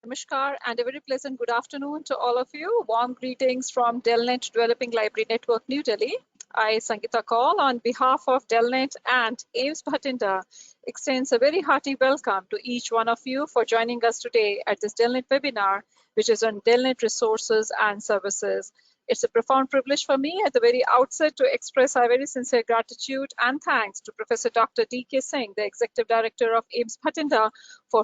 Namaskar and a very pleasant good afternoon to all of you. Warm greetings from DELNET Developing Library Network, New Delhi. I, Sangeeta Kaul, on behalf of DELNET and AIIMS Bathinda, extends a very hearty welcome to each one of you for joining us today at this DELNET webinar, which is on DELNET resources and services. It's a profound privilege for me at the very outset to express our very sincere gratitude and thanks to Professor Dr. D.K. Singh, the Executive Director of AIIMS Bathinda, for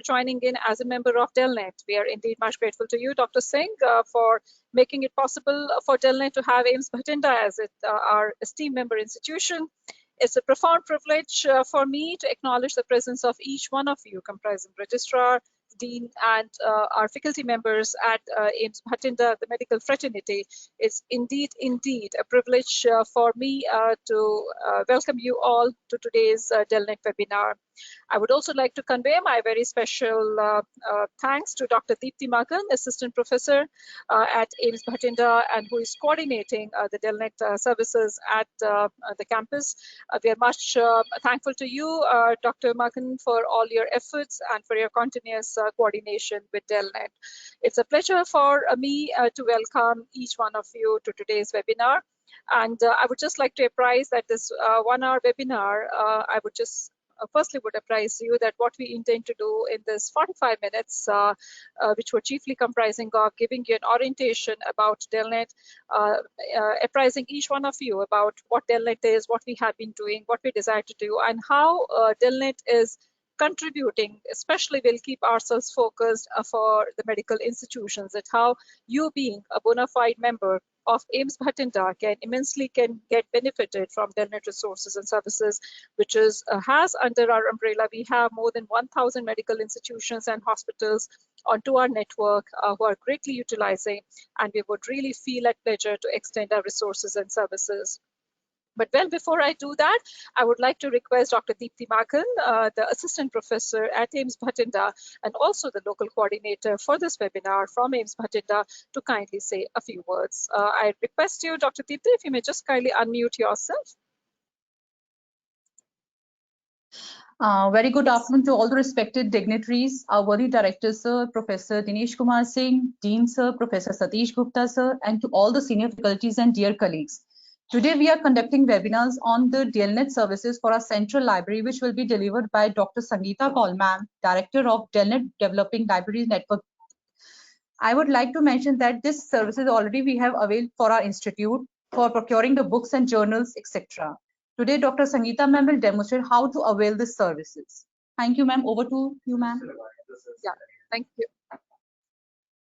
joining in as a member of DELNET. We are indeed much grateful to you, Dr. Singh, for making it possible for DELNET to have AIIMS Bathinda as our esteemed member institution. It's a profound privilege for me to acknowledge the presence of each one of you, comprising Registrar, Dean, and our faculty members at AIIMS Bathinda, the medical fraternity. It's indeed a privilege for me to welcome you all to today's DELNET webinar. I would also like to convey my very special thanks to Dr. Deepti Magan, Assistant Professor at AIIMS Bathinda, and who is coordinating the DELNET services at the campus. We are much thankful to you, Dr. Magan, for all your efforts and for your continuous coordination with DELNET. It's a pleasure for me to welcome each one of you to today's webinar. And I would just like to apprise that this 1-hour webinar, I would just firstly would apprise you that what we intend to do in this 45 minutes, which were chiefly comprising of giving you an orientation about DELNET, apprising each one of you about what DELNET is, what we have been doing, what we desire to do, and how DELNET is contributing. Especially we'll keep ourselves focused for the medical institutions, that how you, being a bona fide member of AIIMS Bathinda, can get benefited from DELNET resources and services, which has under our umbrella, we have more than 1,000 medical institutions and hospitals onto our network who are greatly utilizing, and we would really feel at pleasure to extend our resources and services. But well, before I do that, I would like to request Dr. Deepti Magan, the Assistant Professor at AIIMS Bathinda and also the local coordinator for this webinar from AIIMS Bathinda, to kindly say a few words. I request you, Dr. Deepti, if you may just kindly unmute yourself. Very good afternoon to all the respected dignitaries, our worthy director, sir, Professor Dinesh Kumar Singh, Dean, sir, Professor Satish Gupta, sir, and to all the senior faculties and dear colleagues. Today, we are conducting webinars on the DELNET services for our central library, which will be delivered by Dr. Sangeeta Kaul, Director of DELNET Developing Libraries Network. I would like to mention that this services already we have availed for our institute for procuring the books and journals, etc. Today, Dr. Sangeeta ma'am will demonstrate how to avail these services. Thank you, ma'am. Over to you, ma'am. Yeah, thank you.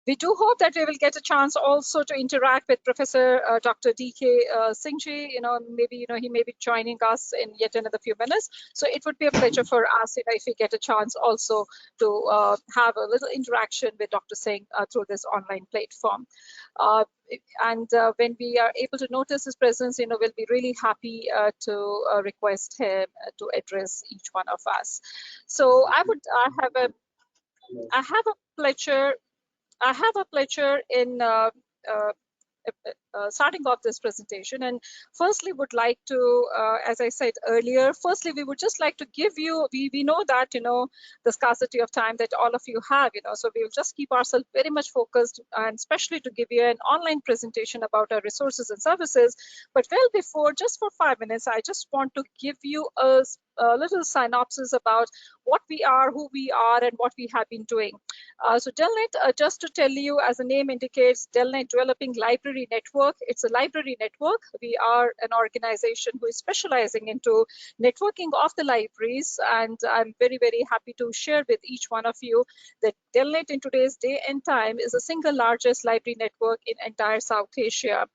We do hope that we will get a chance also to interact with Professor Dr. D.K. Singh ji. Maybe he may be joining us in yet another few minutes. So it would be a pleasure for us if we get a chance also to have a little interaction with Dr. Singh through this online platform. And when we are able to notice his presence, we'll be really happy to request him to address each one of us. So I have a pleasure in starting off this presentation, and firstly would like to, as I said earlier, firstly we would just like to give you, we know that the scarcity of time that all of you have, so we will just keep ourselves very much focused, and especially to give you an online presentation about our resources and services. But well, before, just for 5 minutes, I just want to give you a little synopsis about what we are, who we are, and what we have been doing. So DELNET, just to tell you, as the name indicates, DELNET Developing Library Network. It's a library network. We are an organization who is specializing into networking of the libraries, and I'm very, very happy to share with each one of you that DELNET in today's day and time is the single largest library network in entire South Asia.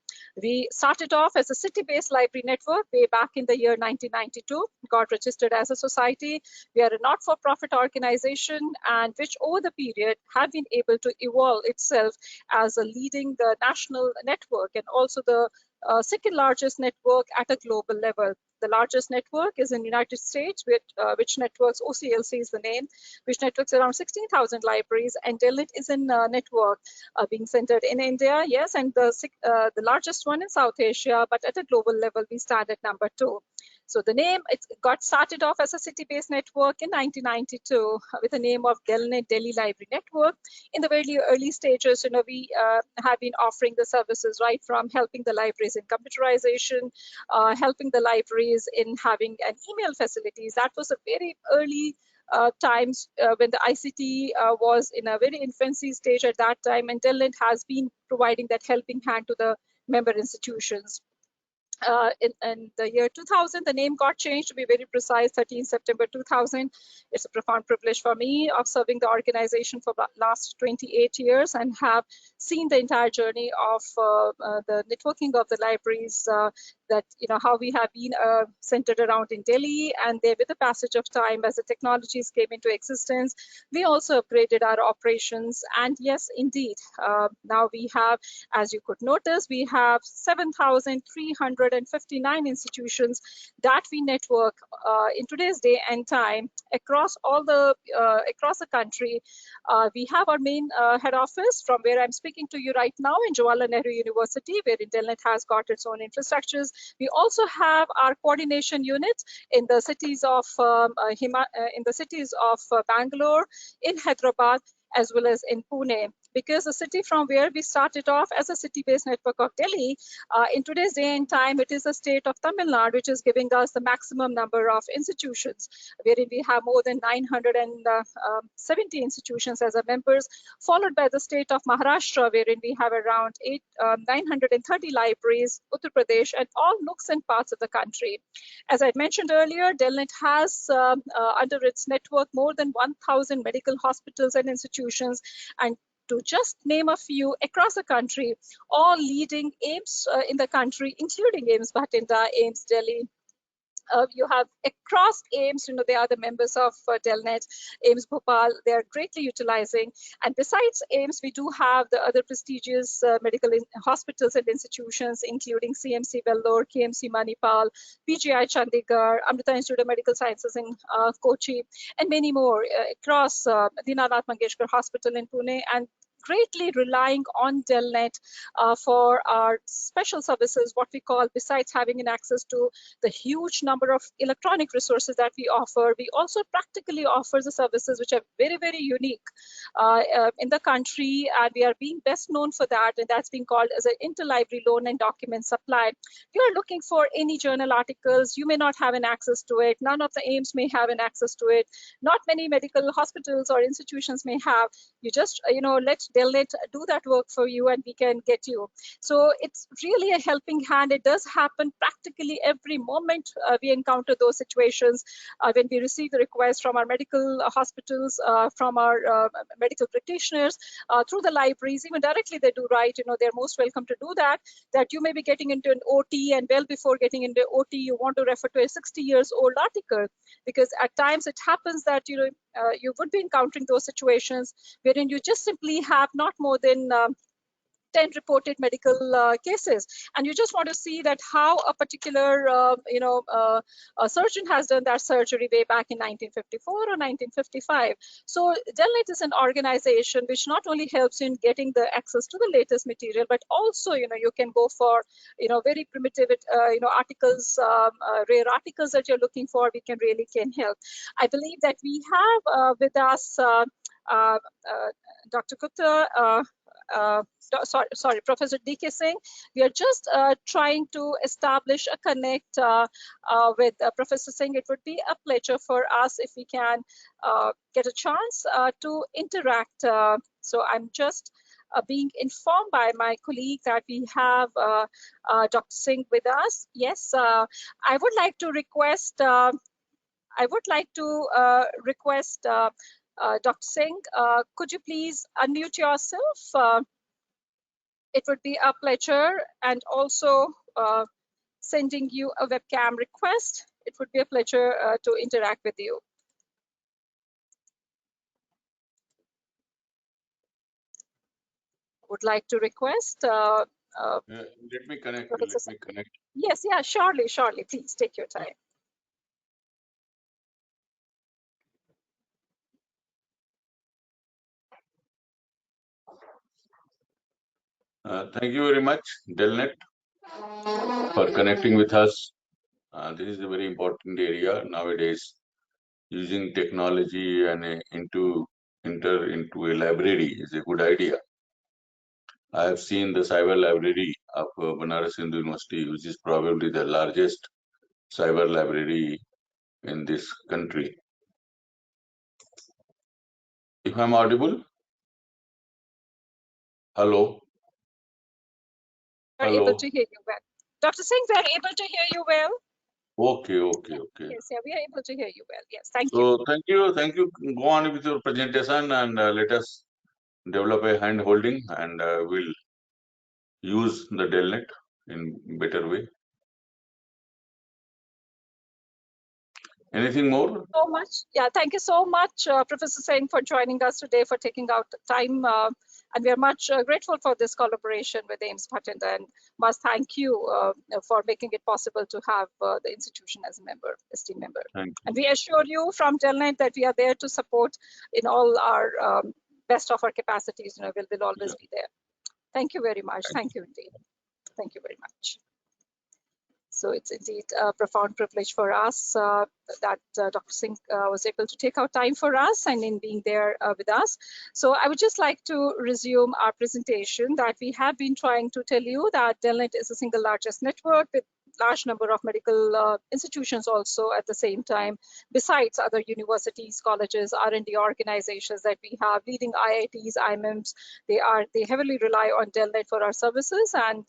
We started off as a city-based library network way back in the year 1992, got registered as a society. We are a not-for-profit organization, and which over the period have been able to evolve itself as a leading the national network and also the second largest network at a global level. The largest network is in the United States, which networks, OCLC is the name, which networks around 16,000 libraries, and DELNET is a network being centered in India, yes, and the largest one in South Asia, but at a global level, we stand at number 2. So the name, it got started off as a city-based network in 1992 with the name of DELNET, Delhi Library Network. In the very early stages, we have been offering the services right from helping the libraries in computerization, helping the libraries in having an email facilities. That was a very early times when the ICT was in a very infancy stage at that time, and DELNET has been providing that helping hand to the member institutions. In the year 2000, the name got changed, to be very precise, 13 September 2000. It's a profound privilege for me of serving the organization for the last 28 years and have seen the entire journey of the networking of the libraries, that how we have been centered around in Delhi, and there with the passage of time as the technologies came into existence, we also upgraded our operations. And yes, indeed, now we have, as you could notice, we have 7,359 institutions that we network in today's day and time across all the across the country. We have our main head office from where I'm speaking to you right now in Jawaharlal Nehru University, where Internet has got its own infrastructures. We also have our coordination unit in the cities of Bangalore, in Hyderabad, as well as in Pune, because the city from where we started off as a city-based network of Delhi, in today's day and time, it is the state of Tamil Nadu, which is giving us the maximum number of institutions, wherein we have more than 970 institutions as our members, followed by the state of Maharashtra, wherein we have around 930 libraries, Uttar Pradesh, and all nooks and parts of the country. As I mentioned earlier, DELNET has under its network more than 1,000 medical hospitals and institutions, and to just name a few across the country, all leading AIIMS in the country, including AIIMS Bathinda, AIIMS Delhi. You have across AIIMS, they are the members of DELNET, AIIMS Bhopal, they are greatly utilizing. And besides AIIMS, we do have the other prestigious medical hospitals and institutions, including CMC Vellore, KMC Manipal, PGI Chandigarh, Amrita Institute of Medical Sciences in Kochi, and many more across Dinanath Mangeshkar Hospital in Pune, and greatly relying on DELNET for our special services, what we call, besides having an access to the huge number of electronic resources that we offer, we also practically offer the services which are very, very unique in the country, and we are being best known for that, and that's being called as an interlibrary loan and document supply. If you are looking for any journal articles, you may not have an access to it. None of the AIIMS may have an access to it. Not many medical hospitals or institutions may have. You just, let DELNET do that work for you, and we can get you. So it's really a helping hand. It does happen practically every moment. We encounter those situations when we receive the request from our medical hospitals, from our medical practitioners, through the libraries, even directly they do write, they're most welcome to do that, that you may be getting into an OT, and well before getting into OT, you want to refer to a 60 years old article, because at times it happens that, you would be encountering those situations wherein you just simply have not more than 10 reported medical cases, and you just want to see that how a particular a surgeon has done that surgery way back in 1954 or 1955. So DELNET is an organization which not only helps in getting the access to the latest material, but also you can go for very primitive articles, rare articles that you're looking for. We can help. I believe that we have with us Dr. Gupta, sorry, Professor D.K. Singh. We are just trying to establish a connect with Professor Singh. It would be a pleasure for us if we can get a chance to interact. So I'm just being informed by my colleague that we have Dr. Singh with us. Yes, I would like to request. Dr. Singh, could you please unmute yourself? It would be a pleasure, and also sending you a webcam request. It would be a pleasure to interact with you. Would like to request. Let me connect. Yes, yeah, surely. Please take your time. Thank you very much, DELNET, for connecting with us This is a very important area nowadays. Using technology and enter into a library is a good idea. I have seen the cyber library of Banaras Hindu University, which is probably the largest cyber library in this country. If I'm audible? Hello? We are able to hear you well. Dr. Singh, we are able to hear you well. Okay. Yes, yeah, we are able to hear you well. Yes, thank you. So thank you. Go on with your presentation and let us develop a hand holding, and we'll use the DELNET in better way. Anything more? So much. Yeah, thank you so much, Professor Singh, for joining us today, for taking out the time. And we are much grateful for this collaboration with AIIMS Bathinda, and must thank you for making it possible to have the institution as a member, esteemed member. And we assure you from DELNET that we are there to support in all our best of our capacities. We'll always be there. Thank you very much. Thank you indeed. Thank you very much. So it's indeed a profound privilege for us that Dr. Singh was able to take out time for us and in being there with us. So I would just like to resume our presentation that we have been trying to tell you that DELNET is the single largest network with large number of medical institutions also at the same time, besides other universities, colleges, R&D organizations that we have, leading IITs, AIIMS. They heavily rely on DELNET for our services, and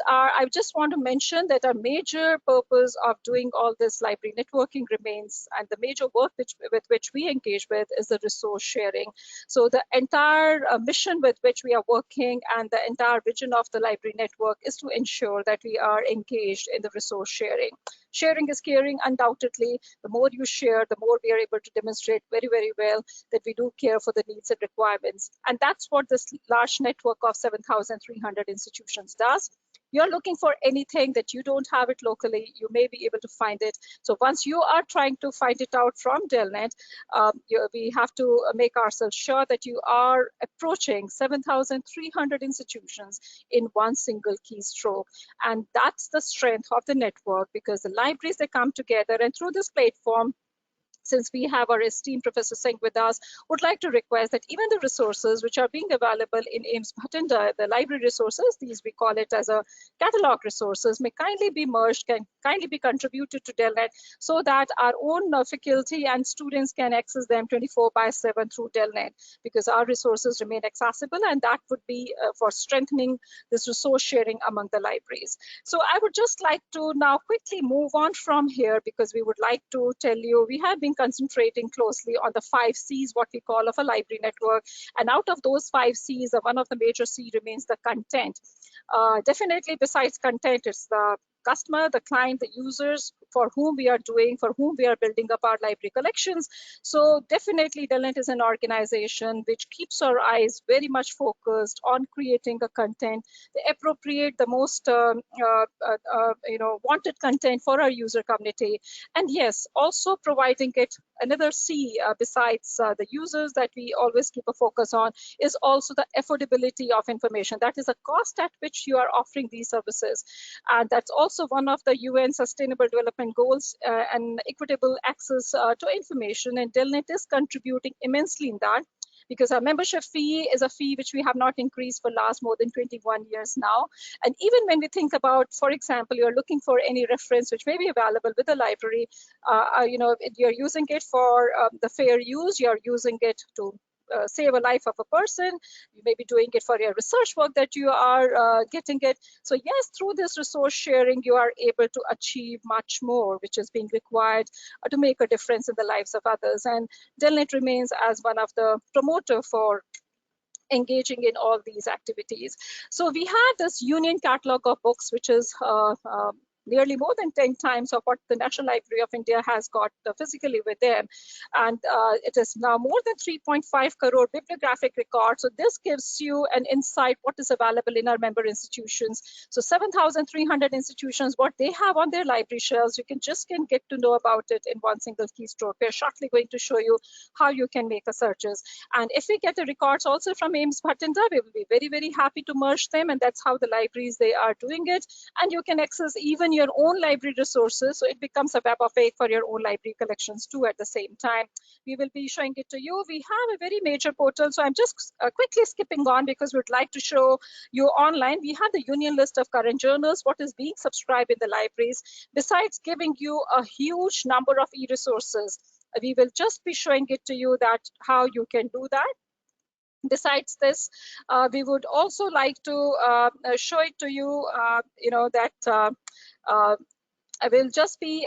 I just want to mention that our major purpose of doing all this library networking remains, and the major work with which we engage with is the resource sharing. So the entire mission with which we are working and the entire vision of the library network is to ensure that we are engaged in the resource sharing. Sharing is caring, undoubtedly. The more you share, the more we are able to demonstrate very, very well that we do care for the needs and requirements. And that's what this large network of 7,300 institutions does. You're looking for anything that you don't have it locally, you may be able to find it. So once you are trying to find it out from DELNET, we have to make ourselves sure that you are approaching 7,300 institutions in one single keystroke. And that's the strength of the network, because the libraries, they come together, and through this platform, since we have our esteemed Professor Singh with us, would like to request that even the resources which are being available in AIIMS Bathinda, the library resources, these we call it as a catalog resources, may kindly be merged, can kindly be contributed to DELNET, so that our own faculty and students can access them 24/7 through DELNET, because our resources remain accessible, and that would be for strengthening this resource sharing among the libraries. So I would just like to now quickly move on from here, because we would like to tell you, we have been concentrating closely on the 5 C's, what we call of a library network. And out of those 5 C's, one of the major C remains the content. Definitely besides content, it's the customer, the client, the users for whom we are building up our library collections. So definitely DELNET is an organization which keeps our eyes very much focused on creating a content, the appropriate, the most wanted content for our user community. And yes, also providing it another C besides the users that we always keep a focus on is also the affordability of information. That is the cost at which you are offering these services. And that's also one of the UN Sustainable Development Goals, and equitable access to information. And DELNET is contributing immensely in that, because our membership fee is a fee which we have not increased for last more than 21 years now. And even when we think about, for example, you're looking for any reference which may be available with the library, you're using it for the fair use, you're using it to save a life of a person, you may be doing it for your research work that you are getting it. So yes, through this resource sharing, you are able to achieve much more, which is being required to make a difference in the lives of others. And DELNET remains as one of the promoter for engaging in all these activities. So we have this union catalog of books, which is nearly more than 10 times of what the National Library of India has got physically with them. And it is now more than 3.5 crore bibliographic records. So this gives you an insight what is available in our member institutions. So 7,300 institutions, what they have on their library shelves, you can get to know about it in one single keystroke. We're shortly going to show you how you can make the searches. And if we get the records also from AIIMS Bathinda, we will be very, very happy to merge them. And that's how the libraries, they are doing it. And you can access even your own library resources, so it becomes a web of aid for your own library collections too at the same time. We will be showing it to you. We have a very major portal, so I'm just quickly skipping on because we'd like to show you online. We have the union list of current journals, what is being subscribed in the libraries, besides giving you a huge number of e-resources. We will just be showing it to you that how you can do that. Besides this, we would also like to show it to you, that I will just be,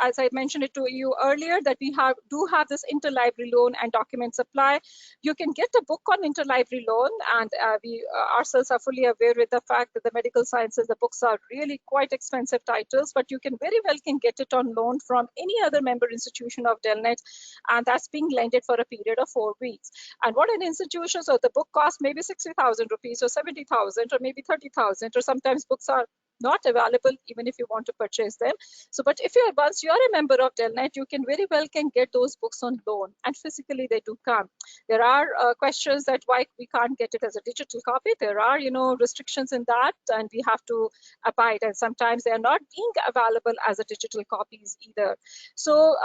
as I mentioned it to you earlier, that we do have this interlibrary loan and document supply. You can get a book on interlibrary loan, and we ourselves are fully aware with the fact that the medical sciences, the books are really quite expensive titles, but you can very well get it on loan from any other member institution of DELNET, and that's being lended for a period of 4 weeks. And what an institution, so the book costs maybe 60,000 rupees or 70,000 or maybe 30,000, or sometimes books are not available even if you want to purchase them. So, but if once you are a member of DELNET, you can very well get those books on loan, and physically they do come. There are questions that why we can't get it as a digital copy. There are, restrictions in that, and we have to abide. And sometimes they are not being available as a digital copies either. So,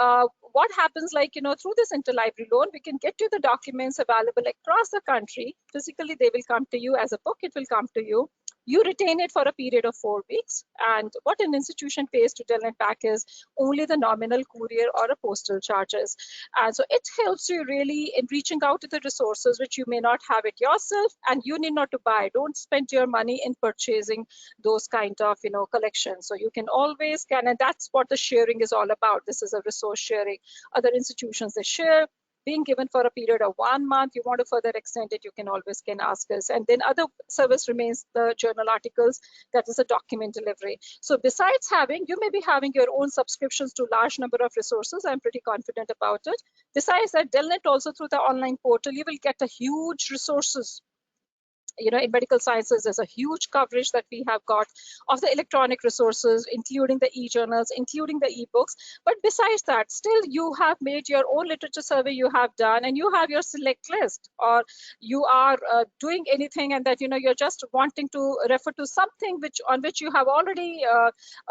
what happens, through this interlibrary loan, we can get you the documents available across the country. Physically, they will come to you as a book. It will come to you. You retain it for a period of 4 weeks, and what an institution pays to DELNET back is only the nominal courier or a postal charges. And so it helps you really in reaching out to the resources which you may not have it yourself, and you need not to buy. Don't spend your money in purchasing those kind of collections. So you can always scan, and that's what the sharing is all about. This is a resource sharing. Other institutions, they share, being given for a period of 1 month. You want to further extend it, you can always ask us. And then other service remains the journal articles, that is a document delivery. So besides you may be having your own subscriptions to large number of resources. I'm pretty confident about it. Besides that, DELNET also through the online portal, you will get a huge resources. In medical sciences, there's a huge coverage that we have got of the electronic resources, including the e-journals, including the e-books. But besides that, still you have made your own literature survey you have done, and you have your select list, or you are doing anything, and that you're just wanting to refer to something on which you have already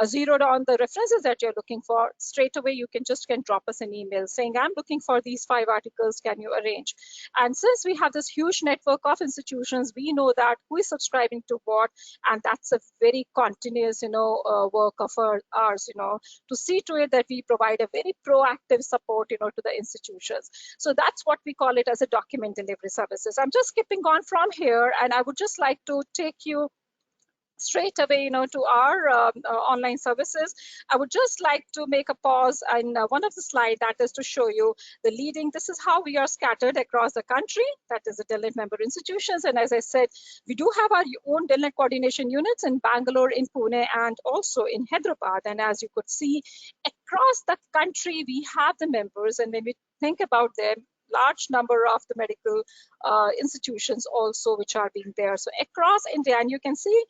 zeroed on the references that you're looking for. Straight away, you can drop us an email saying, I'm looking for these 5 articles, can you arrange? And since we have this huge network of institutions, we know that who is subscribing to what, and that's a very continuous work of ours, to see to it that we provide a very proactive support to the institutions. So that's what we call it as a document delivery services. I'm just skipping on from here, and I would just like to take you straight away to our online services. I would just like to make a pause in one of the slides, that is to show you the leading. This is how we are scattered across the country. That is the DELNET member institutions. And as I said, we do have our own DELNET coordination units in Bangalore, in Pune, and also in Hyderabad. And as you could see, across the country, we have the members. And when we think about them, large number of the medical institutions also which are being there. So across India, and you can see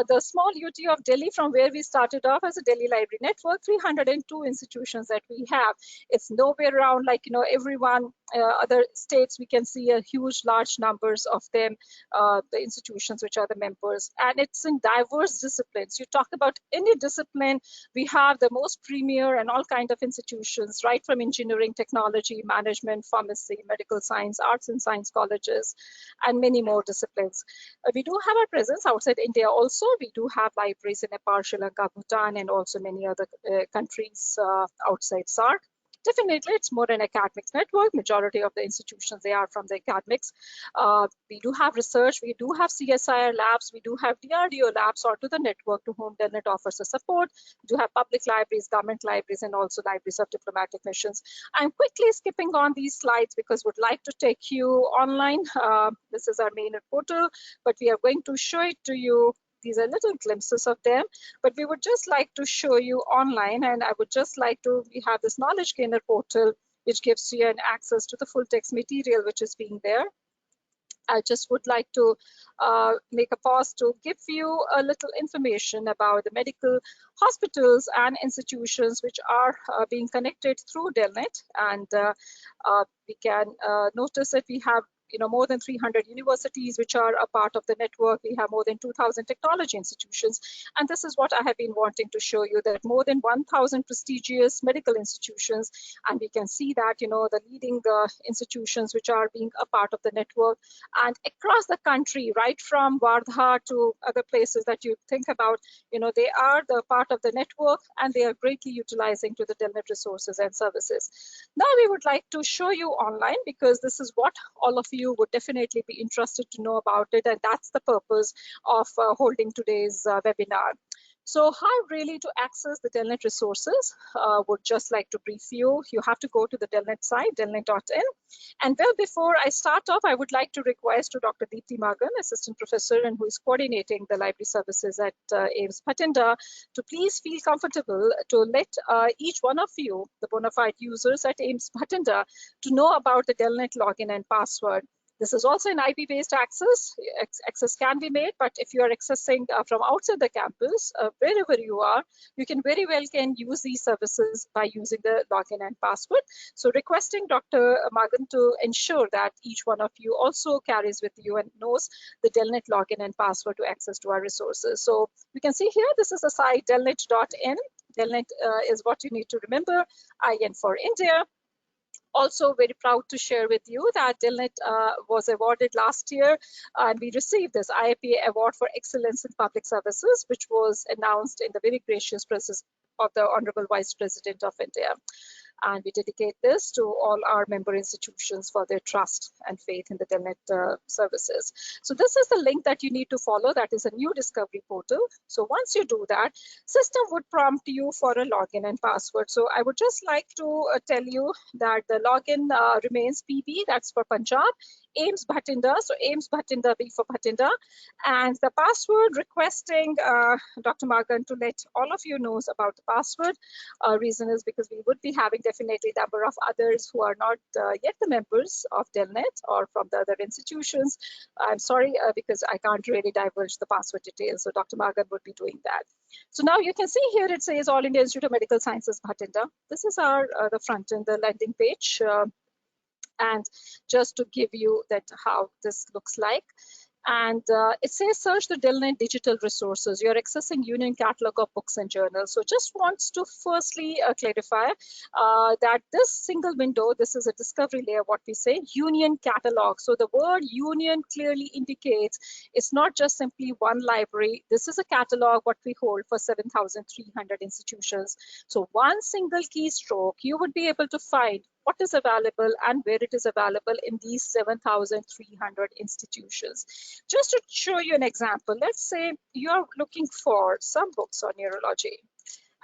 the small UT of Delhi, from where we started off as a Delhi Library Network, 302 institutions that we have. It's nowhere around everyone, other states, we can see a huge, large numbers of them, the institutions which are the members. And it's in diverse disciplines. You talk about any discipline, we have the most premier and all kind of institutions, right from engineering, technology, management, pharmacy, medical science, arts and science colleges, and many more disciplines. We do have our presence outside India also. We do have libraries in Nepal, Sri Lanka, Bhutan, and also many other countries outside SAARC. Definitely, it's more an academic network. Majority of the institutions, they are from the academics. We do have research. We do have CSIR labs. We do have DRDO labs, or to the network to whom DELNET offers the support. We do have public libraries, government libraries, and also libraries of diplomatic missions. I'm quickly skipping on these slides because would like to take you online. This is our main portal, but we are going to show it to you. These are little glimpses of them, but we would just like to show you online, and I would just like to, we have this knowledge gainer portal, which gives you an access to the full text material which is being there. I just would like to make a pause to give you a little information about the medical hospitals and institutions which are being connected through DELNET. And we can notice that we have more than 300 universities which are a part of the network. We have more than 2,000 technology institutions. And this is what I have been wanting to show you, that more than 1,000 prestigious medical institutions. And we can see that, the leading institutions which are being a part of the network, and across the country, right from Wardha to other places that you think about, they are the part of the network, and they are greatly utilizing to the DELNET resources and services. Now we would like to show you online, because this is what all of you would definitely be interested to know about it, and that's the purpose of holding today's webinar. So how really to access the DELNET resources? Would just like to brief you. You have to go to the DELNET site, delnet.in. And well, before I start off, I would like to request to Dr. Deepti Magan, Assistant Professor and who is coordinating the library services at AIIMS Bathinda, to please feel comfortable to let each one of you, the bona fide users at AIIMS Bathinda, to know about the DELNET login and password. This is also an IP-based access. Access can be made, but if you are accessing from outside the campus, wherever you are, you can very well use these services by using the login and password. So requesting Dr. Magan to ensure that each one of you also carries with you and knows the DELNET login and password to access to our resources. So you can see here, this is the site delnet.in. DELNET is what you need to remember, IN for India. Also very proud to share with you that DELNET was awarded last year, and we received this IAPA Award for Excellence in Public Services, which was announced in the very gracious presence of the Honorable Vice President of India. And we dedicate this to all our member institutions for their trust and faith in the DELNET services. So this is the link that you need to follow. That is a new discovery portal. So once you do that, system would prompt you for a login and password. So I would just like to tell you that the login remains PB, that's for Punjab, AIIMS Bathinda, so AIIMS Bathinda, B for Bathinda, and the password, requesting Dr. Magan to let all of you know about the password. Reason is because we would be having definitely a number of others who are not yet the members of DELNET or from the other institutions. I'm sorry, because I can't really divulge the password details, so Dr. Magan would be doing that. So now you can see here it says All India Institute of Medical Sciences Bathinda. This is our the front end, the landing page. And just to give you that how this looks like. And it says search the DELNET digital resources. You're accessing Union Catalog of Books and Journals. So just wants to firstly clarify that this single window, this is a discovery layer, what we say, Union Catalog. So the word union clearly indicates it's not just simply one library. This is a catalog what we hold for 7,300 institutions. So one single keystroke, you would be able to find what is available and where it is available in these 7,300 institutions. Just to show you an example, let's say you're looking for some books on neurology,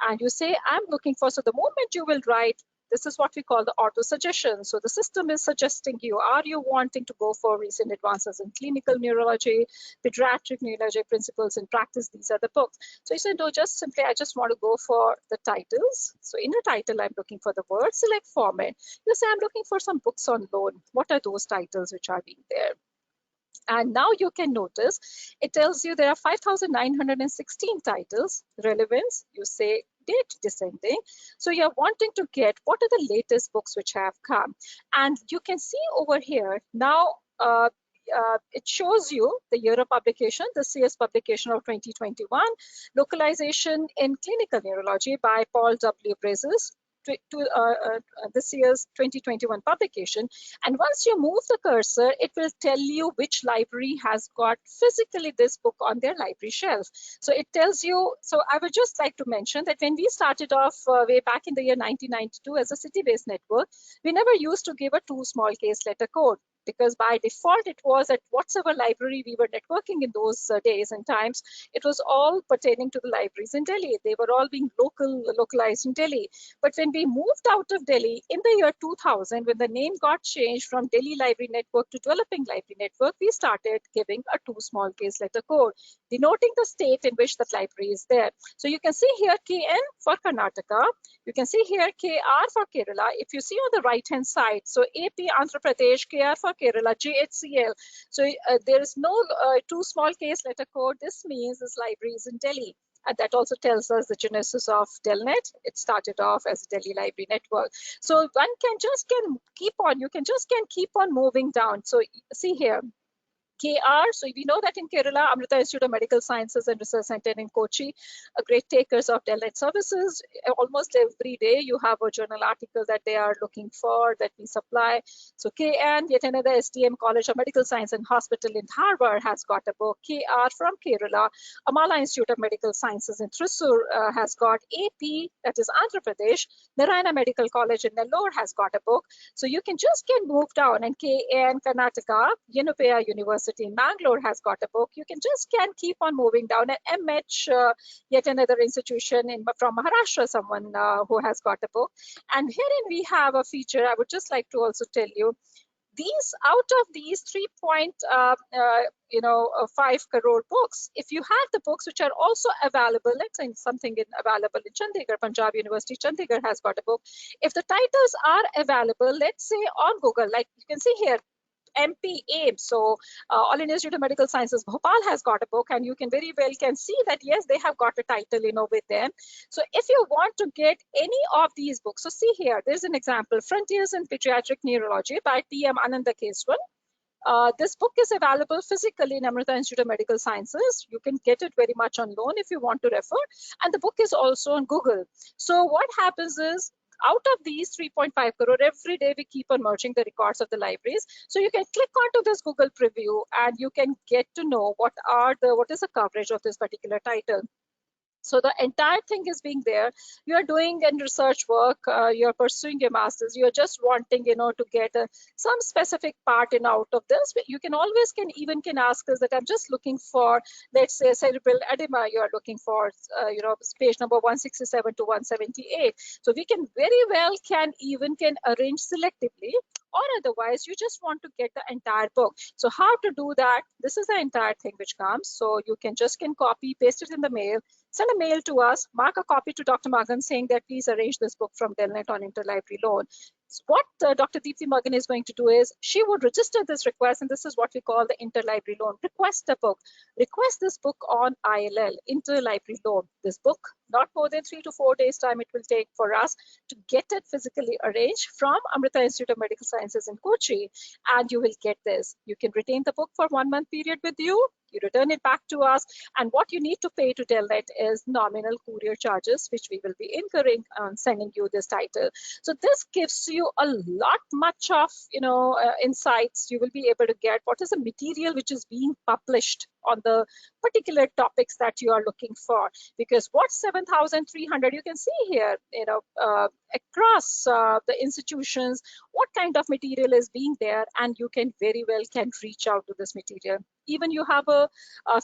and you say, I'm looking for, so the moment you will write, this is what we call the auto suggestion. So the system is suggesting you, are you wanting to go for recent advances in clinical neurology, pediatric neurology, principles in practice? These are the books. So you say, no, just simply, I just want to go for the titles. So in a title, I'm looking for the word, select format. You say, I'm looking for some books on loan. What are those titles which are being there? And now you can notice, it tells you there are 5,916 titles. Relevance, you say date descending. So you're wanting to get what are the latest books which have come. And you can see over here, now it shows you the year of publication, the CS publication of 2021, localization in clinical neurology by Paul W. Brazes. This year's 2021 publication, and once you move the cursor, it will tell you which library has got physically this book on their library shelf. So it tells you, so I would just like to mention that when we started off way back in the year 1992 as a city-based network, we never used to give a 2 small case letter code, because by default it was at whatsoever library we were networking in those days and times, it was all pertaining to the libraries in Delhi. They were all being localized in Delhi. But when we moved out of Delhi in the year 2000, when the name got changed from Delhi Library Network to Developing Library Network, we started giving a 2 small case letter code, denoting the state in which that library is there. So you can see here KN for Karnataka. You can see here KR for Kerala. If you see on the right-hand side, so AP, Andhra Pradesh, KR for Kerala, JHCL. So there is no 2 small case letter code. This means this library is in Delhi. And that also tells us the genesis of DELNET. It started off as a Delhi Library Network. So one can keep on moving down. So see here, KR. So we know that in Kerala, Amrita Institute of Medical Sciences and Research Center in Kochi, great takers of DELNET services. Almost every day you have a journal article that they are looking for that we supply. So KN, yet another STM College of Medical Science and Hospital in Harvard has got a book. KR from Kerala, Amala Institute of Medical Sciences in Thrissur has got AP, that is Andhra Pradesh. Narayana Medical College in Nellore has got a book. So you can move down, and KN Karnataka, Yenupaya University in Bangalore has got a book. You can keep on moving down. And MH, yet another institution from Maharashtra, someone who has got a book. And herein we have a feature I would just like to also tell you. Out of these 3.5 crore books, if you have the books which are also available, let's say available in Chandigarh, Punjab University, Chandigarh has got a book. If the titles are available, let's say on Google, like you can see here, MP AIIMS, so All India Institute of Medical Sciences Bhopal has got a book, and you can very well see that yes, they have got a title with them. So if you want to get any of these books, so see here, there's an example, Frontiers in Pediatric Neurology by T.M. Ananda Keswan. This book is available physically in Amrita Institute of Medical Sciences. You can get it very much on loan if you want to refer, and the book is also on Google. So what happens is, out of these 3.5 crore, every day we keep on merging the records of the libraries. So you can click onto this Google preview and you can get to know what is the coverage of this particular title. So the entire thing is being there. You are doing research work, you're pursuing your master's, you're just wanting, to get some specific part out of this. You can always ask us that I'm just looking for, let's say, cerebral edema. You are looking for, page number 167 to 178. So we can very well can arrange selectively, or otherwise you just want to get the entire book. So how to do that? This is the entire thing which comes. So you can copy, paste it in the mail, send a mail to us, mark a copy to Dr. Magan saying that please arrange this book from DELNET on Interlibrary Loan. So what Dr. Deepthi Magan is going to do is, she would register this request, and this is what we call the Interlibrary Loan. Request a book. Request this book on ILL, Interlibrary Loan. This book, not more than 3 to 4 days time it will take for us to get it physically arranged from Amrita Institute of Medical Sciences in Kochi, and you will get this. You can retain the book for 1 month period with you. You return it back to us, and what you need to pay to DELNET is nominal courier charges, which we will be incurring on sending you this title. So this gives you a lot much of insights. You will be able to get what is the material which is being published on the particular topics that you are looking for, because what 7,300 you can see here, across the institutions, what kind of material is being there, and you can very well reach out to this material. Even you have a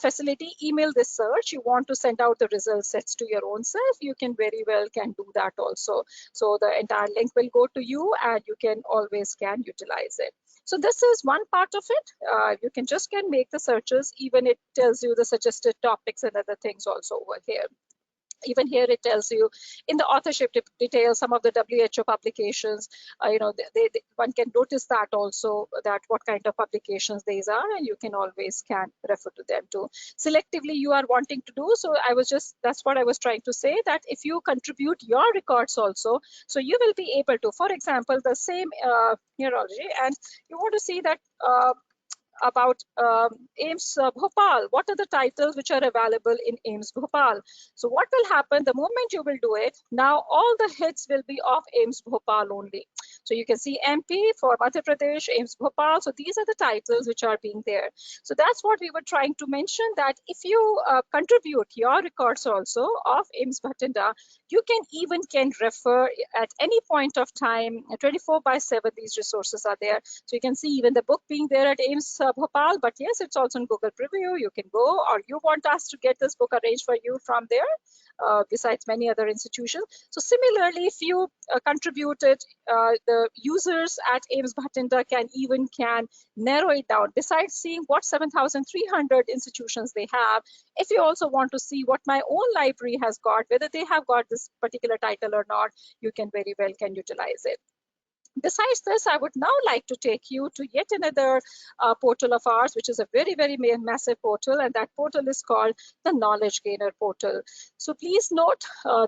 facility, email this search, you want to send out the result sets to your own self, you can very well do that also. So the entire link will go to you, and you can always utilize it. So this is one part of it. You can make the searches. Even it tells you the suggested topics and other things also over here. Even here it tells you in the authorship details some of the WHO publications. One can notice that also, that what kind of publications these are, and you can always refer to them too. Selectively you are wanting to do so. That's what I was trying to say, that if you contribute your records also, so you will be able to, for example, the same neurology, and you want to see that about AIIMS Bhopal. What are the titles which are available in AIIMS Bhopal? So what will happen the moment you will do it? Now all the hits will be of AIIMS Bhopal only. So you can see MP for Madhya Pradesh, AIIMS Bhopal. So these are the titles which are being there. So that's what we were trying to mention, that if you contribute your records also of AIIMS Bathinda, you can refer at any point of time, 24/7 these resources are there. So you can see even the book being there at AIIMS Bhopal, but yes, it's also in Google Preview. You can go, or you want us to get this book arranged for you from there, besides many other institutions. So similarly, if you contributed, the users at AIIMS Bathinda can narrow it down. Besides seeing what 7,300 institutions they have, if you also want to see what my own library has got, whether they have got this particular title or not, you can very well utilize it. Besides this, I would now like to take you to yet another portal of ours, which is a very, very massive portal, and that portal is called the Knowledge Gainer portal. So please note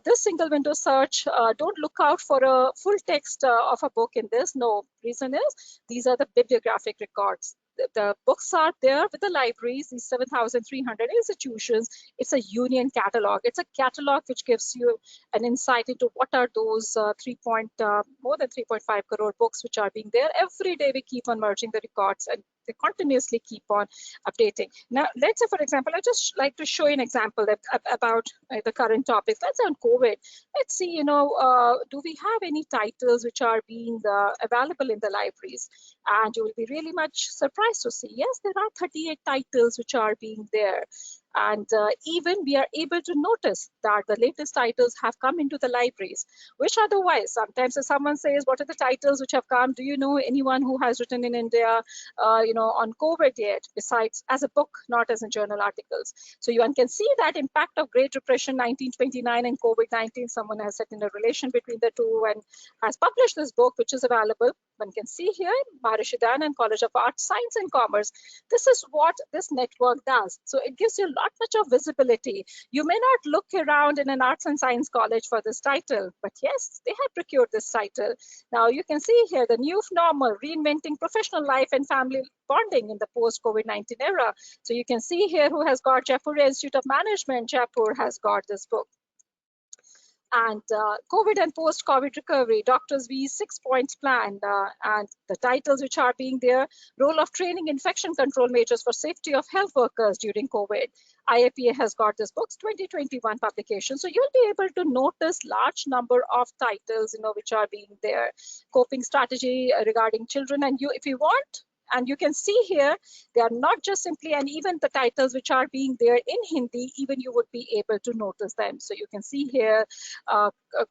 this single window search, don't look out for a full text of a book in this. No, reason is these are the bibliographic records. The books are there with the libraries, these 7,300 institutions. It's a union catalog. It's a catalog which gives you an insight into what are those more than 3.5 crore books which are being there. Every day we keep on merging the records and they continuously keep on updating. Now, let's say, for example, I just like to show you an example about the current topics. Let's say on COVID. Let's see, do we have any titles which are being available in the libraries? And you will be really much surprised to see, yes, there are 38 titles which are being there. And even we are able to notice that the latest titles have come into the libraries, which otherwise, sometimes if someone says, what are the titles which have come? Do you know anyone who has written in India, on COVID yet, besides as a book, not as in journal articles? So one can see that impact of Great Depression 1929 and COVID-19. Someone has set in a relation between the two and has published this book, which is available. One can see here, Maharishi Dayanand College of Arts, Science and Commerce. This is what this network does. So it gives you not much of visibility. You may not look around in an arts and science college for this title, but yes, they have procured this title. Now you can see here the new normal, reinventing professional life and family bonding in the post-COVID-19 era. So you can see here who has got Jaipur Institute of Management. Jaipur has got this book. And COVID and post-COVID recovery, Doctors V's 6-point plan, and the titles which are being there, role of training infection control measures for safety of health workers during COVID. IAPA has got this book's 2021 publication. So you'll be able to notice large number of titles, which are being there. Coping strategy regarding children, and if you want, and you can see here, they are not just simply, and even the titles which are being there in Hindi, even you would be able to notice them. So you can see here,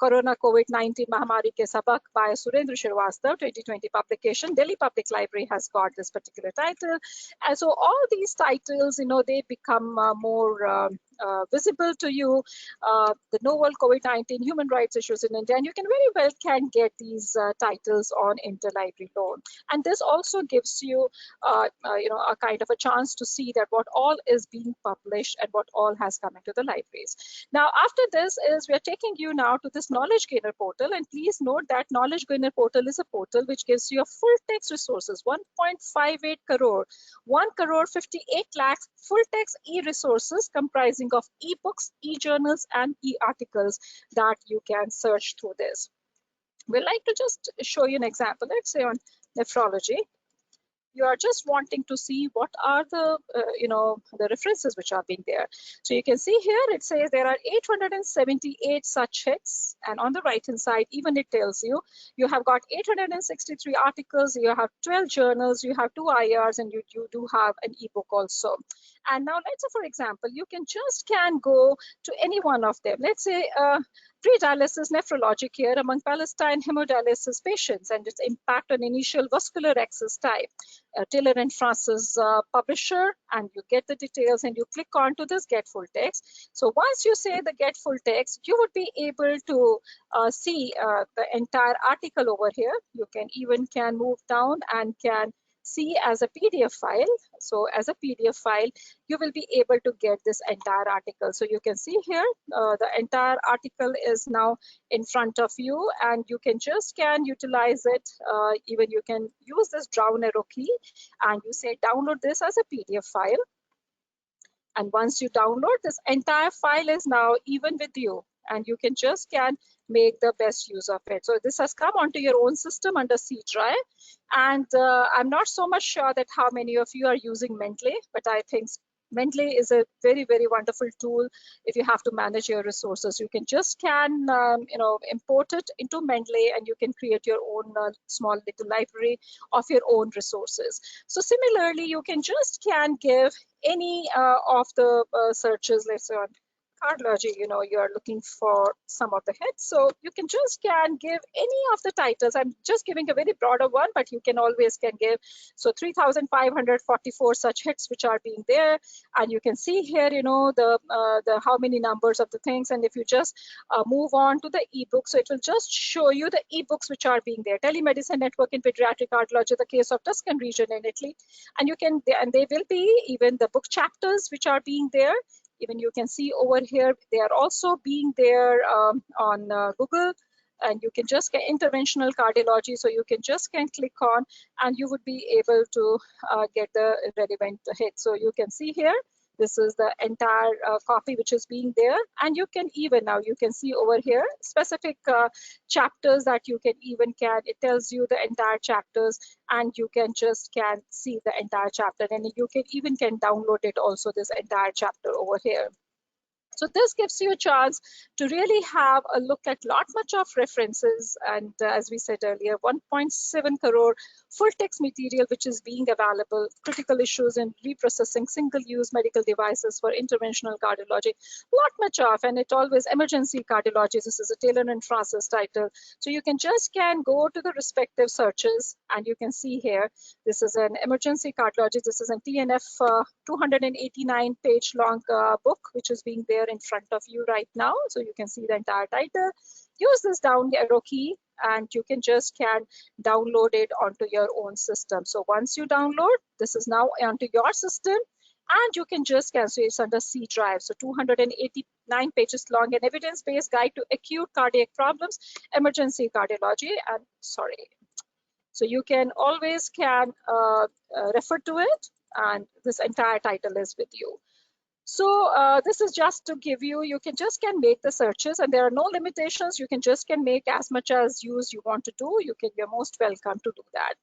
Corona COVID-19 Mahamari Ke Sabak by Surendra Shrivastava, 2020 publication. Delhi Public Library has got this particular title. And so all these titles, they become more visible to you. The novel COVID-19 human rights issues in India, and you can very well get these titles on Interlibrary Loan. And this also gives you, a kind of a chance to see that what all is being published and what all has come into the libraries. Now, after this we are taking you now to this Knowledge Gainer portal, and please note that Knowledge Gainer portal is a portal which gives you a full text resources, 1.58 crore, 1 crore 58 lakhs full text e-resources comprising of e-books, e-journals, and e-articles that you can search through this. We'd like to just show you an example. Let's say on nephrology. You are just wanting to see what are the the references which are being there. So you can see here it says there are 878 such hits, and on the right hand side even it tells you have got 863 articles, you have 12 journals, you have 2 IRs, and you do have an ebook also. And now let's say, for example, you can go to any one of them. Let's say pre-dialysis nephrologic care among Palestine hemodialysis patients and its impact on initial vascular access type. Taylor and Francis publisher, and you get the details and you click on to this get full text. So once you say the get full text, you would be able to see the entire article over here. You can move down and can see as a PDF file. So as a PDF file, you will be able to get this entire article. So you can see here, the entire article is now in front of you, and you can utilize it. Even you can use this down arrow key, and you say download this as a PDF file. And once you download, this entire file is now even with you, and you can make the best use of it. So this has come onto your own system under C drive, and I'm not so much sure that how many of you are using Mendeley, but I think Mendeley is a very, very wonderful tool if you have to manage your resources. You can import it into Mendeley, and you can create your own small little library of your own resources. So similarly, you can give any of the searches, let's say on cardiology, you are looking for some of the hits. So you can just give any of the titles. I'm just giving a very broader one, but you can always give. So 3,544 such hits which are being there. And you can see here, the how many numbers of the things. And if you just move on to the ebook, so it will just show you the ebooks which are being there. Telemedicine network in pediatric cardiology, the case of Tuscan region in Italy. And they will be even the book chapters which are being there. Even you can see over here, they are also being there on Google, and you can just get interventional cardiology. So you can just click on, and you would be able to get the relevant hit. So you can see here, this is the entire copy which is being there. And you can even now, you can see over here, specific chapters that you can even it tells you the entire chapters, and you can just see the entire chapter, and you can even download it also, this entire chapter over here. So this gives you a chance to really have a look at lot much of references, and as we said earlier, 1.7 crore full text material which is being available, critical issues in reprocessing single-use medical devices for interventional cardiology, lot much of, and it always emergency cardiology. This is a Taylor and Francis title. So you can just go to the respective searches, and you can see here, this is an emergency cardiology. This is a TNF 289 page long book which is being there in front of you right now. So you can see the entire title. Use this down arrow key, and you can just download it onto your own system. So once you download, this is now onto your system, and you can just so it's under C drive. So 289 pages long, an evidence-based guide to acute cardiac problems, emergency cardiology, and sorry. So you can always refer to it, and this entire title is with you. So this is just to give you can just make the searches, and there are no limitations. You can just make as much as use you want to do. You're most welcome to do that.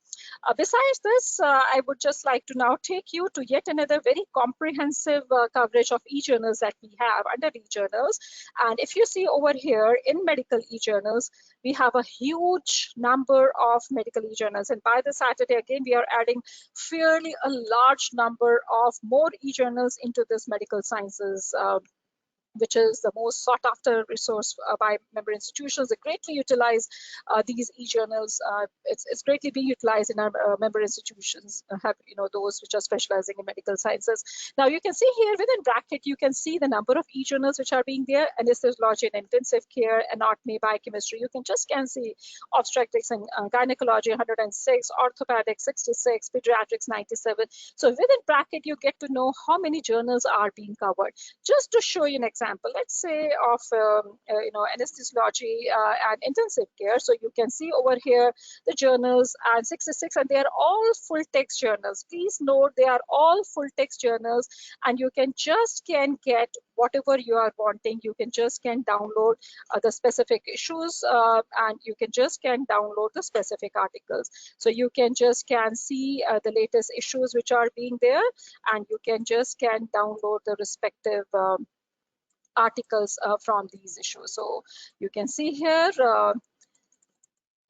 Besides this, I would just like to now take you to yet another very comprehensive coverage of e-journals that we have under e-journals. And if you see over here in medical e-journals, we have a huge number of medical e-journals. And by the Saturday, again, we are adding fairly a large number of more e-journals into this medical sciences, which is the most sought after resource by member institutions. They greatly utilize these e-journals. It's greatly being utilized in our member institutions, have those which are specializing in medical sciences. Now you can see here within bracket, you can see the number of e-journals which are being there, anesthesiology and intensive care, anatomy, biochemistry. You can just see obstetrics and gynecology 106, orthopedics 66, pediatrics 97. So within bracket, you get to know how many journals are being covered. Just to show you an example, let's say of anesthesiology and intensive care. So you can see over here the journals and 66, and they are all full text journals. Please note they are all full text journals, and you can just get whatever you are wanting. You can just download the specific issues, and you can just download the specific articles. So you can just see the latest issues which are being there, and you can just download the respective articles from these issues. So you can see here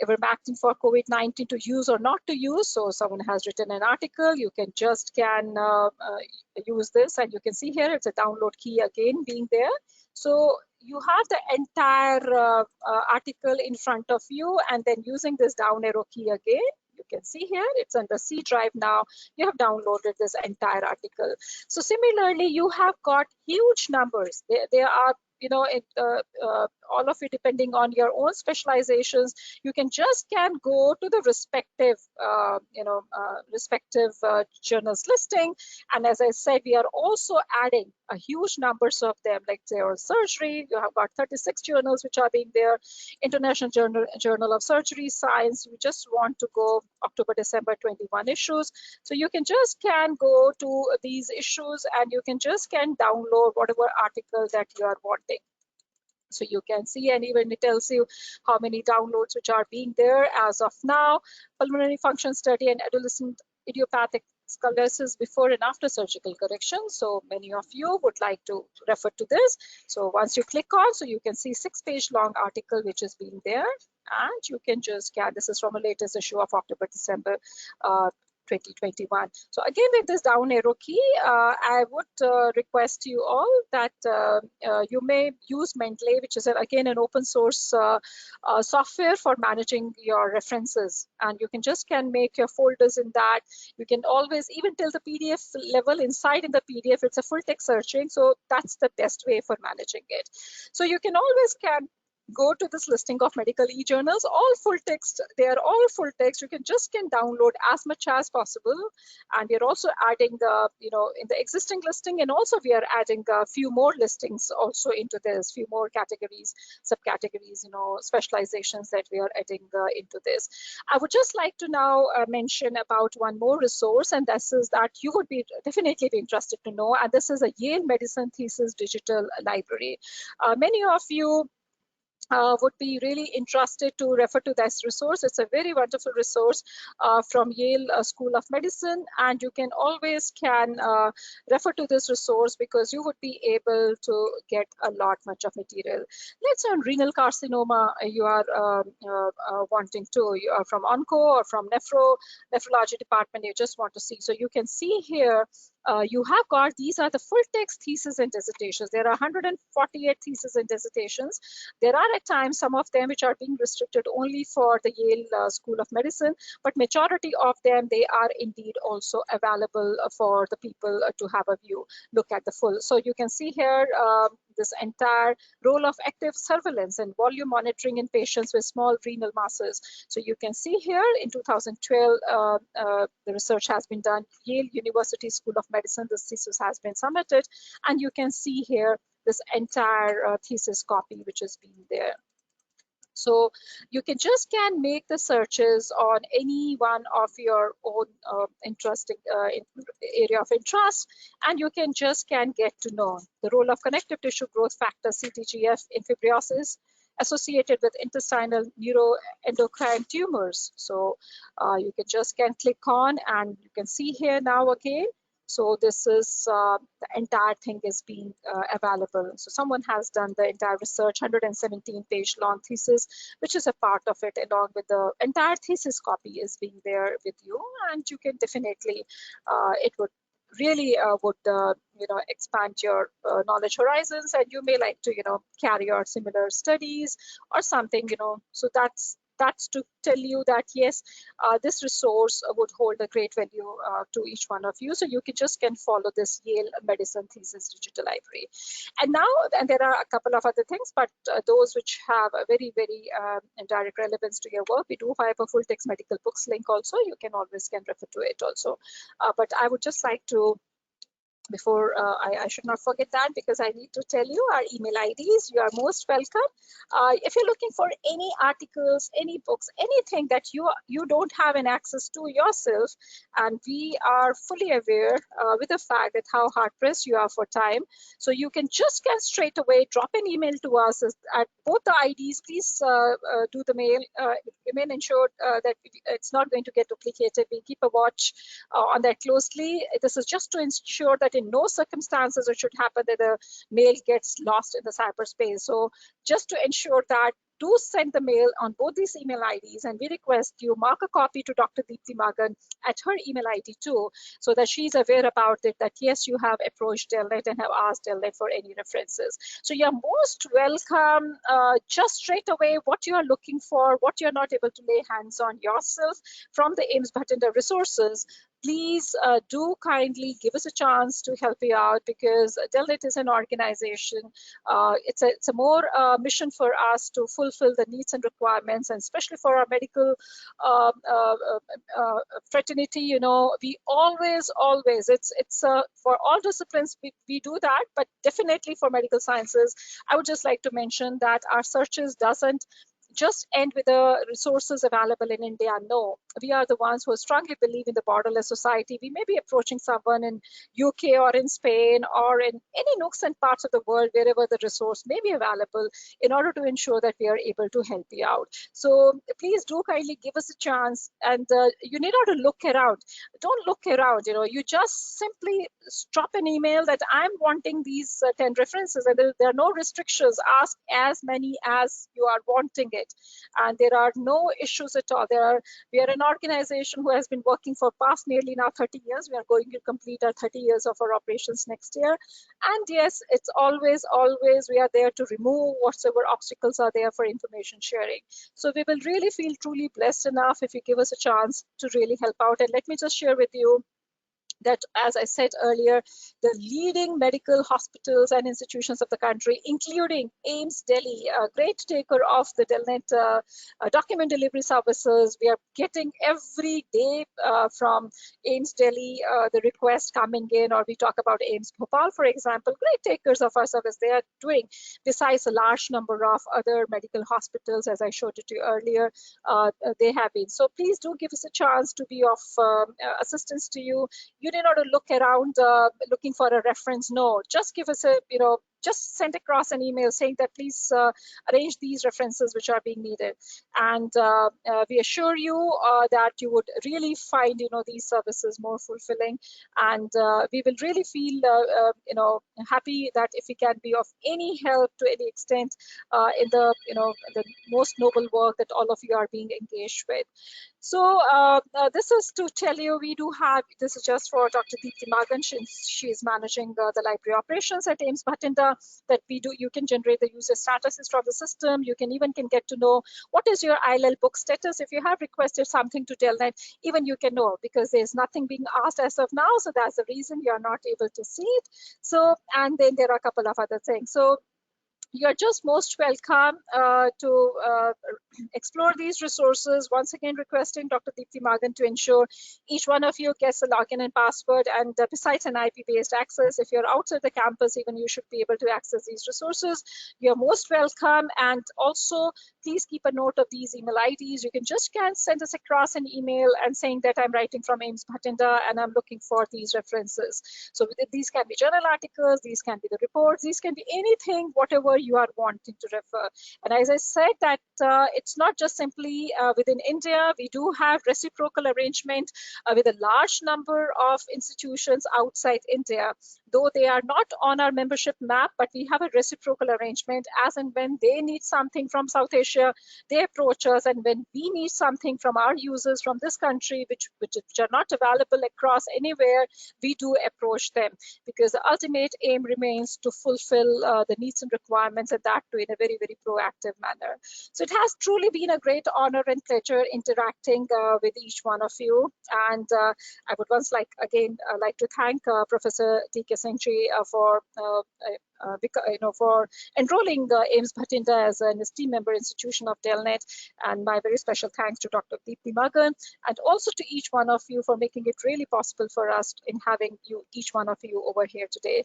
ivermectin for COVID-19 to use or not to use. So someone has written an article, you can just use this, and you can see here it's a download key again being there. So you have the entire article in front of you, and then using this down arrow key again, you can see here it's under C drive now. You have downloaded this entire article. So similarly, you have got huge numbers. There are all of it depending on your own specializations. You can just go to the respective journals listing, and as I said, we are also adding a huge numbers of them, like there are surgery. You have got 36 journals which are being there. International Journal of Surgery Science, we just want to go October December 21 issues. So you can just go to these issues, and you can just download whatever article that you are wanting. So you can see, and even it tells you how many downloads which are being there as of now. Pulmonary function study and adolescent idiopathic scoliosis before and after surgical correction. So many of you would like to refer to this. So once you click on, so you can see 6-page long article which is being there, and you can just this is from a latest issue of October December 2021. So again, with this down arrow key, I would request you all that you may use Mendeley, which is again an open source software for managing your references. And you can make your folders in that. You can always, even till the PDF level inside in the PDF, it's a full text searching. So that's the best way for managing it. So you can always go to this listing of medical e-journals, all full text. They are all full text. You can download as much as possible. And we're also adding the, in the existing listing, and also we are adding a few more listings also into this, few more categories, subcategories, specializations that we are adding into this. I would just like to now mention about one more resource, and this is that you would definitely be interested to know, and this is a Yale Medicine Thesis Digital Library. Many of you would be really interested to refer to this resource. It's a very wonderful resource from Yale School of Medicine, and you can always refer to this resource because you would be able to get a much of material. Let's say on renal carcinoma, you are wanting to, you are from Onco or from nephrology department, you just want to see. So you can see here, you have got, these are the full text thesis and dissertations. There are 148 theses and dissertations. There are at times some of them which are being restricted only for the Yale School of Medicine, but majority of them, they are indeed also available for the people to have a view, look at the full. So you can see here this entire role of active surveillance and volume monitoring in patients with small renal masses. So you can see here in 2012, the research has been done, Yale University School of Medicine, this thesis has been submitted, and you can see here this entire thesis copy which is being there. So you can make the searches on any one of your own interesting area of interest, and you can get to know the role of connective tissue growth factor CTGF in fibrosis associated with intestinal neuroendocrine tumors. So you can click on, and you can see here now again. So this is the entire thing is being available. So someone has done the entire research, 117-page long thesis, which is a part of it, along with the entire thesis copy is being there with you. And you can definitely, it would really expand your knowledge horizons, and you may like to, carry out similar studies or something, so that's to tell you that yes, this resource would hold a great value to each one of you. So you can follow this Yale Medicine Thesis Digital Library. And now, and there are a couple of other things, but those which have a very, very direct relevance to your work, we do have a full text medical books link also. You can always refer to it also. But I would just like to, before I should not forget that, because I need to tell you our email IDs. You are most welcome. If you're looking for any articles, any books, anything that you don't have an access to yourself, and we are fully aware with the fact that how hard pressed you are for time, so you can straight away drop an email to us at both the IDs. Please do the mail. Remain ensured that it's not going to get duplicated. We'll keep a watch on that closely. This is just to ensure that in no circumstances it should happen that the mail gets lost in the cyberspace. So just to ensure that, do send the mail on both these email IDs, and we request you mark a copy to Dr. Deepti Magan at her email ID too, so that she's aware about it, that yes, you have approached DELNET and have asked DELNET for any references. So you're most welcome. Just straight away, what you are looking for, what you're not able to lay hands on yourself from the AIIMS Bathinda resources, please do kindly give us a chance to help you out, because DELNET is an organization. It's a more mission for us to fulfill the needs and requirements, and especially for our medical fraternity. We always, it's for all disciplines we do that, but definitely for medical sciences, I would just like to mention that our searches doesn't just end with the resources available in India. No, we are the ones who strongly believe in the borderless society. We may be approaching someone in UK or in Spain or in any nooks and parts of the world wherever the resource may be available, in order to ensure that we are able to help you out. So please do kindly give us a chance, and you need not to look around. Don't look around. You just simply drop an email that I'm wanting these 10 references, and there are no restrictions. Ask as many as you are wanting it. Delnet. And there are no issues at all. We are an organization who has been working for past nearly now 30 years. We are going to complete our 30 years of our operations next year. And yes, it's always, we are there to remove whatever obstacles are there for information sharing. So we will really feel truly blessed enough if you give us a chance to really help out. And let me just share with you that, as I said earlier, the leading medical hospitals and institutions of the country, including AIIMS Delhi, a great taker of the DELNET document delivery services. We are getting every day from AIIMS Delhi the request coming in, or we talk about AIIMS Bhopal, for example, great takers of our service. They are doing, besides a large number of other medical hospitals, as I showed it to you earlier, they have been. So please do give us a chance to be of assistance to you. You need not to look around looking for a reference. No, just give us a, just send across an email saying that please arrange these references which are being needed. And we assure you that you would really find, these services more fulfilling. And we will really feel, happy that if we can be of any help to any extent in the, the most noble work that all of you are being engaged with. So this is to tell you, we do have, this is just for Dr. Deepthi Magan. She is managing the library operations at AIIMS Bathinda, that you can generate the user statuses from the system. You can get to know what is your ILL book status. If you have requested something to DELNET, even you can know, because there's nothing being asked as of now. So that's the reason you are not able to see it. So, and then there are a couple of other things. So you're just most welcome to explore these resources. Once again, requesting Dr. Deepthi Magan to ensure each one of you gets a login and password. And besides an IP-based access, if you're outside the campus, even you should be able to access these resources. You're most welcome. And also, please keep a note of these email IDs. You can just send us across an email and saying that I'm writing from AIIMS Bathinda and I'm looking for these references. So these can be journal articles, these can be the reports, these can be anything, whatever you are wanting to refer. And as I said, that it's not just simply within India. We do have reciprocal arrangement with a large number of institutions outside India, though they are not on our membership map, but we have a reciprocal arrangement. As and when they need something from South Asia, they approach us, and when we need something from our users from this country, which are not available across anywhere, we do approach them, because the ultimate aim remains to fulfill the needs and requirements, and that too in a very, very proactive manner. So it has truly been a great honor and pleasure interacting with each one of you. And I would once like to thank Professor T.K. Singh for enrolling AIIMS Bathinda as an esteemed member institution of DELNET, and my very special thanks to Dr. Deepthi Magan, and also to each one of you for making it really possible for us in having each one of you over here today.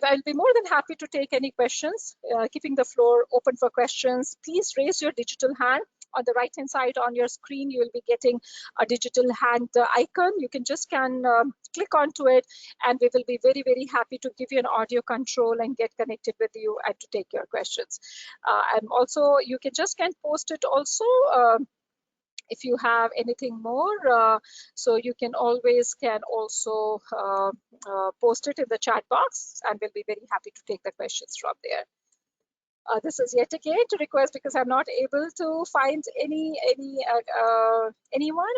I'll be more than happy to take any questions, keeping the floor open for questions. Please raise your digital hand. On the right-hand side on your screen, you will be getting a digital hand icon. You can just click onto it, and we will be very, very happy to give you an audio control and get connected with you and to take your questions. And also, you can post it also if you have anything more. So you can always also post it in the chat box, and we'll be very happy to take the questions from there. This is yet again to request, because I'm not able to find anyone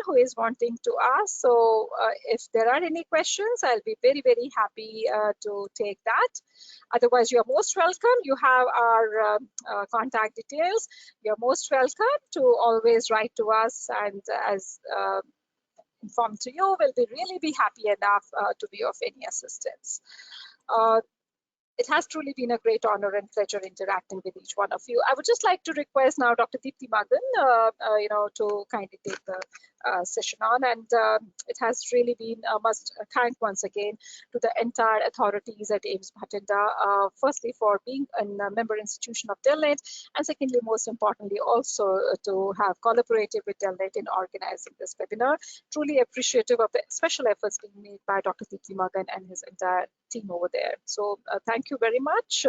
who is wanting to ask. So if there are any questions, I'll be very, very happy to take that. Otherwise, you're most welcome. You have our contact details. You're most welcome to always write to us, and as informed to you, we'll really be happy enough to be of any assistance. It has truly been a great honor and pleasure interacting with each one of you. I would just like to request now Dr. Deepthi Magan, to kindly take the session on. And it has really been a must thank once again to the entire authorities at AIIMS Bathinda, firstly for being a member institution of DELNET, and secondly, most importantly, also to have collaborated with DELNET in organizing this webinar. Truly appreciative of the special efforts being made by Dr. Deepthi Magan and his entire team over there. So thank you very much,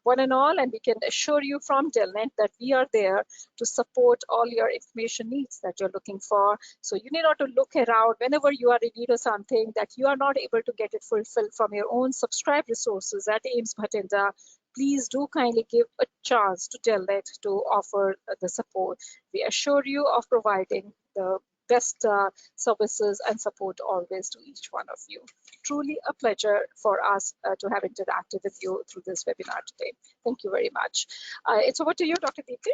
one and all, and we can assure you from DELNET that we are there to support all your information needs that you're looking for. So you need not to look around whenever you are in need of something that you are not able to get it fulfilled from your own subscribed resources at AIIMS Bathinda. please do kindly give a chance to DELNET to offer the support. We assure you of providing the best services and support always to each one of you. Truly a pleasure for us to have interacted with you through this webinar today. Thank you very much. It's over to you, Dr. Deepti.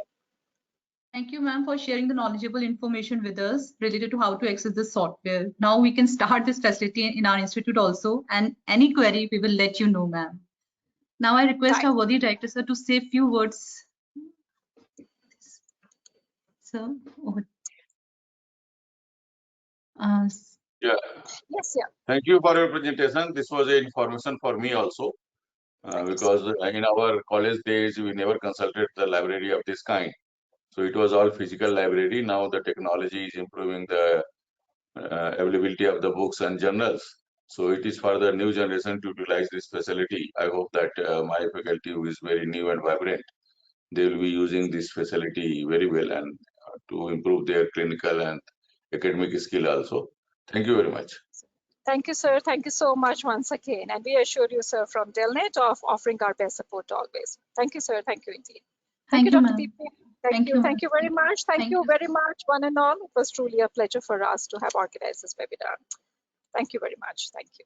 Thank you, ma'am, for sharing the knowledgeable information with us related to how to access this software. Now we can start this facility in our institute also, and any query we will let you know, ma'am. Now I request our worthy director, sir, to say a few words. Sir, over. Yeah. Yes, yeah. Thank you for your presentation. This was an information for me also, because in our college days, we never consulted the library of this kind. So it was all physical library. Now the technology is improving the availability of the books and journals. So it is for the new generation to utilize this facility. I hope that my faculty, who is very new and vibrant, they will be using this facility very well and to improve their clinical and academic skill also. Thank you very much. Thank you, sir. Thank you so much once again. And we assure you, sir, from DELNET of offering our best support always. Thank you, sir. Thank you indeed. Thank you, Dr. Deepti. Thank you. Thank you very much. Thank you very much, one and all. It was truly a pleasure for us to have organized this webinar. Thank you very much. Thank you.